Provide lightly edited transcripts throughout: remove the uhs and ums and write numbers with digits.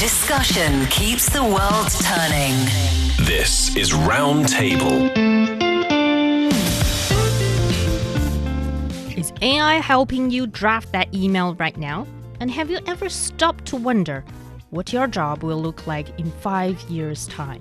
Discussion keeps the world turning. This is Roundtable. Is AI helping you draft that email right now? And have you ever stopped to wonder what your job will look like in 5 years' time?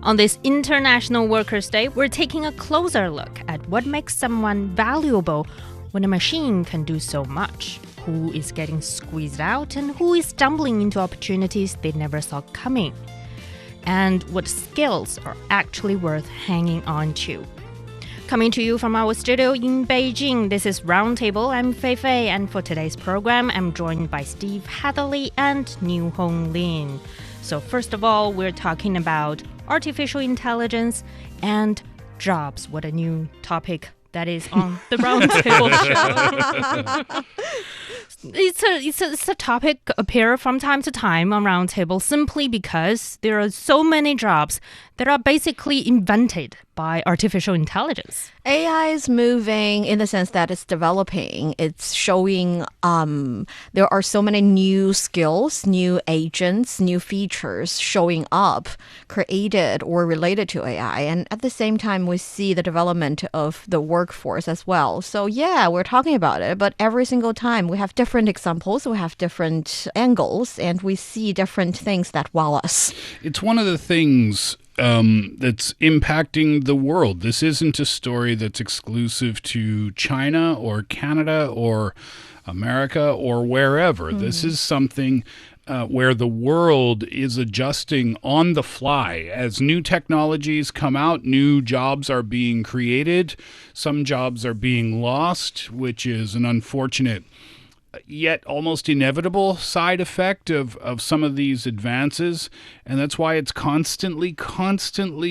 On this International Workers' Day, we're taking a closer look at what makes someone valuable when a machine can do so much. Who is getting squeezed out and who is stumbling into opportunities they never saw coming? And what skills are actually worth hanging on to? Coming to you from our studio in Beijing, this is Roundtable. I'm Fei Fei, and for today's program, I'm joined by Steve Hatherley and Niu Honglin. So first of all, we're talking about artificial intelligence and jobs. What a new topic that is on the Roundtable show. It's a topic appear from time to time on Roundtable simply because there are so many jobs that are basically invented by artificial intelligence. AI is moving in the sense that it's developing. It's showing there are so many new skills, new agents, new features showing up, created or related to AI. And at the same time, we see the development of the workforce as well. So yeah, we're talking about it, but every single time we have different examples, we have different angles, and we see different things that wow us. It's one of the things that's impacting the world. This isn't a story that's exclusive to China or Canada or America or wherever. This is something where the world is adjusting on the fly. As new technologies come out, new jobs are being created. Some jobs are being lost, which is an unfortunate yet almost inevitable side effect of some of these advances. And that's why it's constantly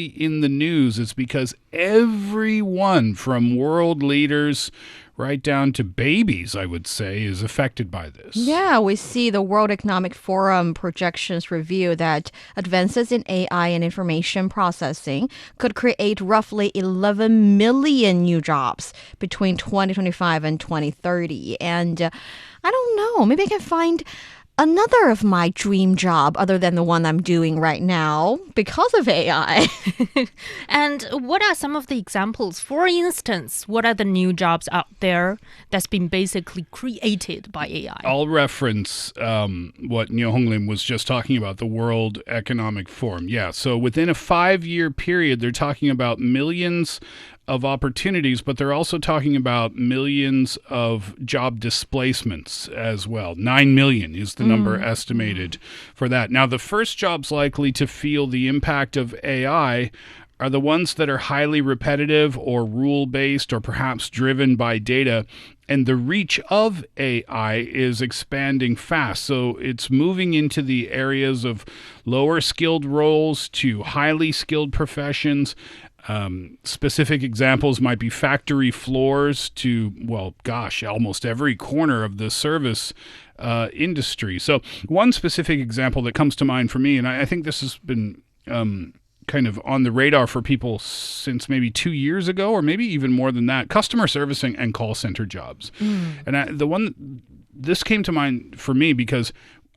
in the news. It's because everyone from world leaders right down to babies, I would say, is affected by this. Yeah, we see the World Economic Forum projections reveal that advances in AI and information processing could create roughly 11 million new jobs between 2025 and 2030. And I don't know, maybe I can find another of my dream job other than the one I'm doing right now because of AI. And what are some of the examples? For instance, what are the new jobs out there that's been basically created by AI? I'll reference what Niu Honglin was just talking about, the World Economic Forum. Yeah, so within a 5-year period, they're talking about millions of opportunities, but they're also talking about millions of job displacements as well. 9 million is the number estimated for that. Now, the first jobs likely to feel the impact of AI are the ones that are highly repetitive or rule-based or perhaps driven by data, and the reach of AI is expanding fast. So it's moving into the areas of lower skilled roles to highly skilled professions. Specific examples might be factory floors to, well, gosh, almost every corner of the service industry. So one specific example that comes to mind for me, and I think this has been kind of on the radar for people since maybe 2 years ago, or maybe even more than that, customer servicing and call center jobs. And this came to mind for me because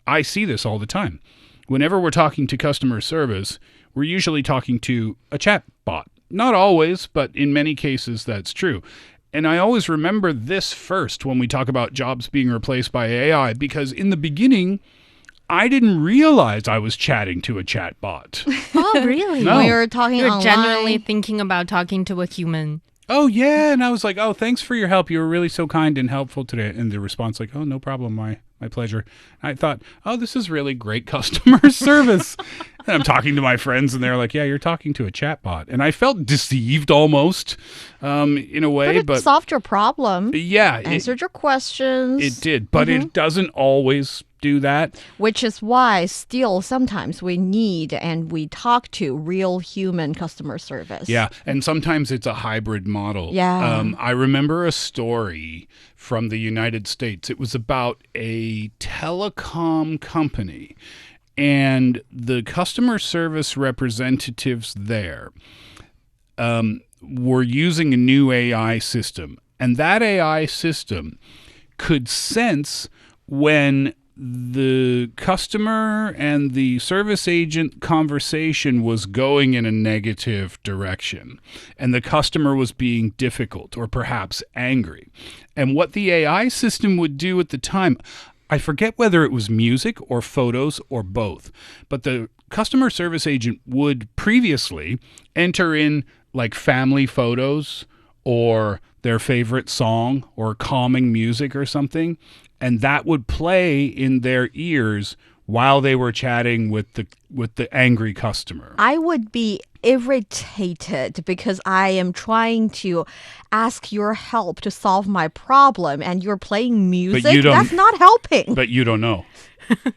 I see this all the time. Whenever we're talking to customer service, we're usually talking to a chat bot. Not always, but in many cases that's true. And I always remember this first when we talk about jobs being replaced by AI, because in the beginning, I didn't realize I was chatting to a chat bot. Oh, really? No. We were talking You're online. genuinely thinking about talking to a human. Oh, yeah. And I was like, oh, thanks for your help. You were really so kind and helpful today. And the response like, oh, no problem. My pleasure. I thought, oh, this is really great customer service. And I'm talking to my friends and they're like, yeah, you're talking to a chatbot. And I felt deceived almost in a way. But it solved your problem. Yeah. Answered your questions. It did. But it doesn't always do that. Which is why still sometimes we need and we talk to real human customer service. Yeah. And sometimes it's a hybrid model. Yeah. I remember a story from the United States. It was about a telecom company. And the customer service representatives there were using a new AI system. And that AI system could sense when the customer and the service agent conversation was going in a negative direction, and the customer was being difficult or perhaps angry. And what the AI system would do at the time, I forget whether it was music or photos or both, but the customer service agent would previously enter in like family photos or their favorite song or calming music or something, and that would play in their ears while they were chatting with the angry customer. I would be irritated because I am trying to ask your help to solve my problem and you're playing music. That's not helping. But you don't know.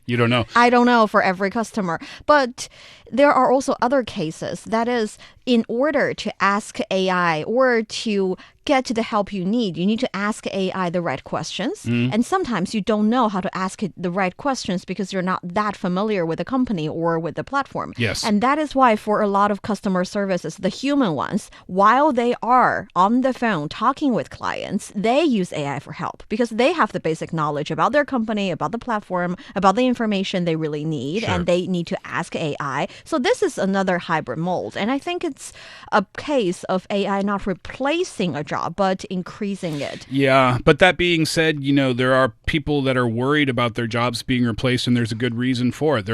You don't know. I don't know for every customer. But there are also other cases. That is, in order to ask AI or to get to the help you need to ask AI the right questions. And sometimes you don't know how to ask it the right questions because you're not that familiar with the company or with the platform. Yes. And that is why for a lot of customer services, the human ones, while they are on the phone talking with clients, they use AI for help because they have the basic knowledge about their company, about the platform, about the information they really need, and they need to ask AI. So this is another hybrid mold. And I think it's a case of AI not replacing a job, but increasing it. Yeah, but that being said, there are people that are worried about their jobs being replaced, and there's a good reason for it.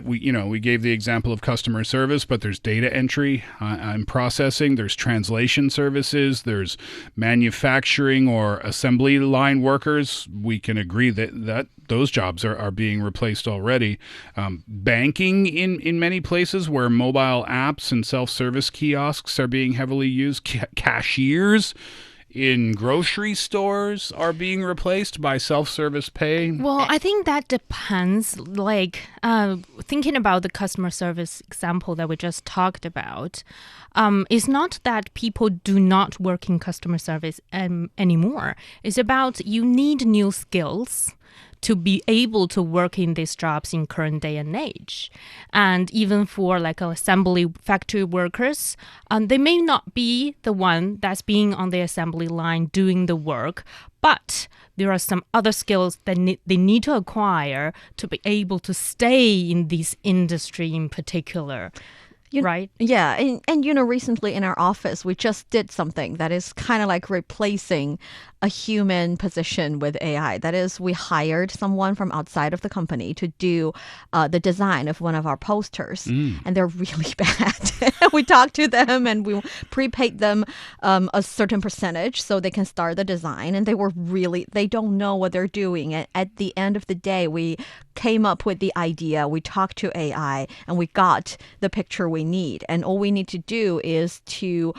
We gave the example of customer service, but there's data entry and processing, there's translation services, there's manufacturing or assembly line workers. We can agree that those jobs are being replaced already. Banking in many places where mobile apps and self-service kiosks are being heavily used. Cashiers in grocery stores are being replaced by self-service pay. Well, I think that depends. Like, thinking about the customer service example that we just talked about, it's not that people do not work in customer service anymore. It's about you need new skills to be able to work in these jobs in current day and age. And even for like assembly factory workers, they may not be the one that's being on the assembly line doing the work, but there are some other skills that they need to acquire to be able to stay in this industry in particular. Right? Yeah. And recently in our office, we just did something that is kind of like replacing a human position with AI. That is, we hired someone from outside of the company to do the design of one of our posters. And they're really bad. We talked to them and we prepaid them a certain percentage so they can start the design. And they don't know what they're doing. And at the end of the day, we came up with the idea. We talked to AI and we got the picture we need. And all we need to do is to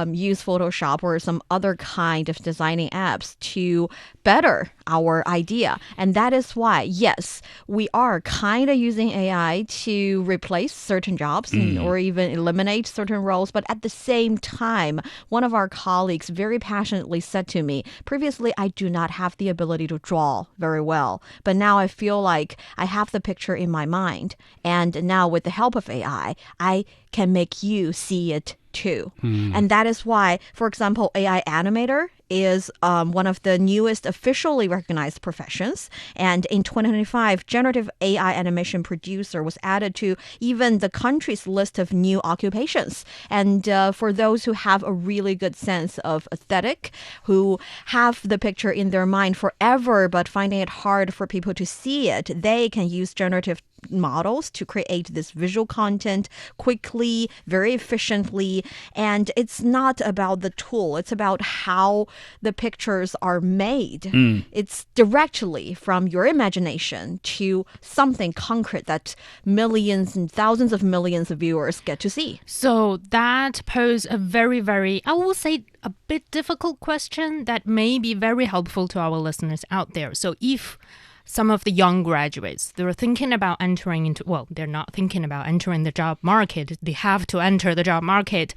use Photoshop or some other kind of designing apps to better our idea. And that is why, yes, we are kind of using AI to replace certain jobs or even eliminate certain roles. But at the same time, one of our colleagues very passionately said to me, previously, I do not have the ability to draw very well. But now I feel like I have the picture in my mind. And now with the help of AI, I can make you see it too. And that is why, for example, AI animator is one of the newest officially recognized professions. And in 2025, generative AI animation producer was added to even the country's list of new occupations. And for those who have a really good sense of aesthetic, who have the picture in their mind forever, but finding it hard for people to see it, they can use generative models to create this visual content quickly, very efficiently. And it's not about the tool. It's about how the pictures are made. It's directly from your imagination to something concrete that millions and thousands of millions of viewers get to see. So that poses a very, very, I will say, a bit difficult question that may be very helpful to our listeners out there. So if some of the young graduates, they're thinking about entering into, well, they're not thinking about entering the job market. They have to enter the job market.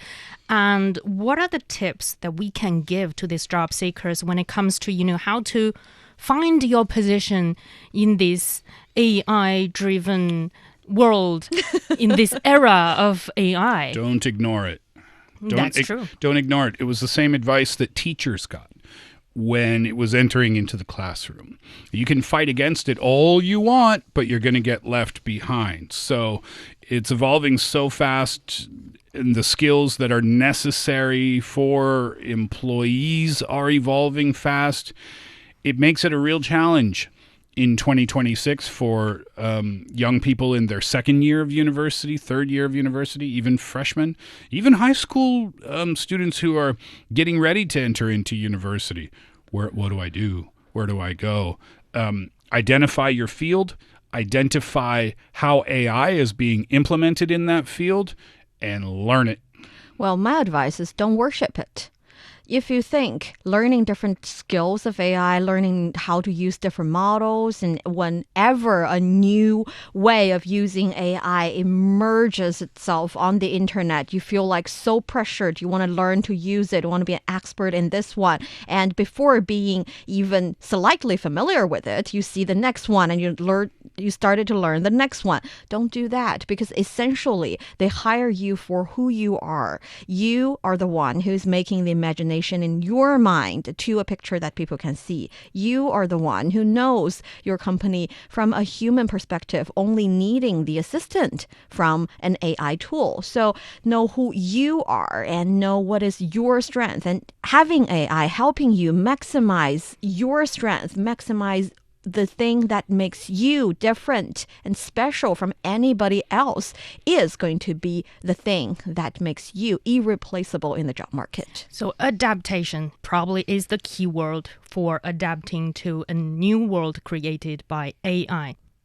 And what are the tips that we can give to these job seekers when it comes to, how to find your position in this AI-driven world, in this era of AI? Don't ignore it. That's true. Don't ignore it. It was the same advice that teachers got. when it was entering into the classroom. You can fight against it all you want, but you're going to get left behind. So it's evolving so fast, and the skills that are necessary for employees are evolving fast. It makes it a real challenge in 2026 for young people in their second year of university, third year of university, even freshmen, even high school students who are getting ready to enter into university. What do I do? Where do I go? Identify your field, identify how AI is being implemented in that field, and learn it. Well, my advice is don't worship it. If you think learning different skills of AI, learning how to use different models, and whenever a new way of using AI emerges itself on the internet, you feel like so pressured. You want to learn to use it. You want to be an expert in this one. And before being even slightly familiar with it, you see the next one and you started to learn the next one. Don't do that, because essentially they hire you for who you are. You are the one who's making the imagination in your mind to a picture that people can see. You are the one who knows your company from a human perspective, only needing the assistant from an AI tool. So know who you are and know what is your strength, and having AI helping you maximize your strength, maximize the thing that makes you different and special from anybody else is going to be the thing that makes you irreplaceable in the job market. So adaptation probably is the key word for adapting to a new world created by AI.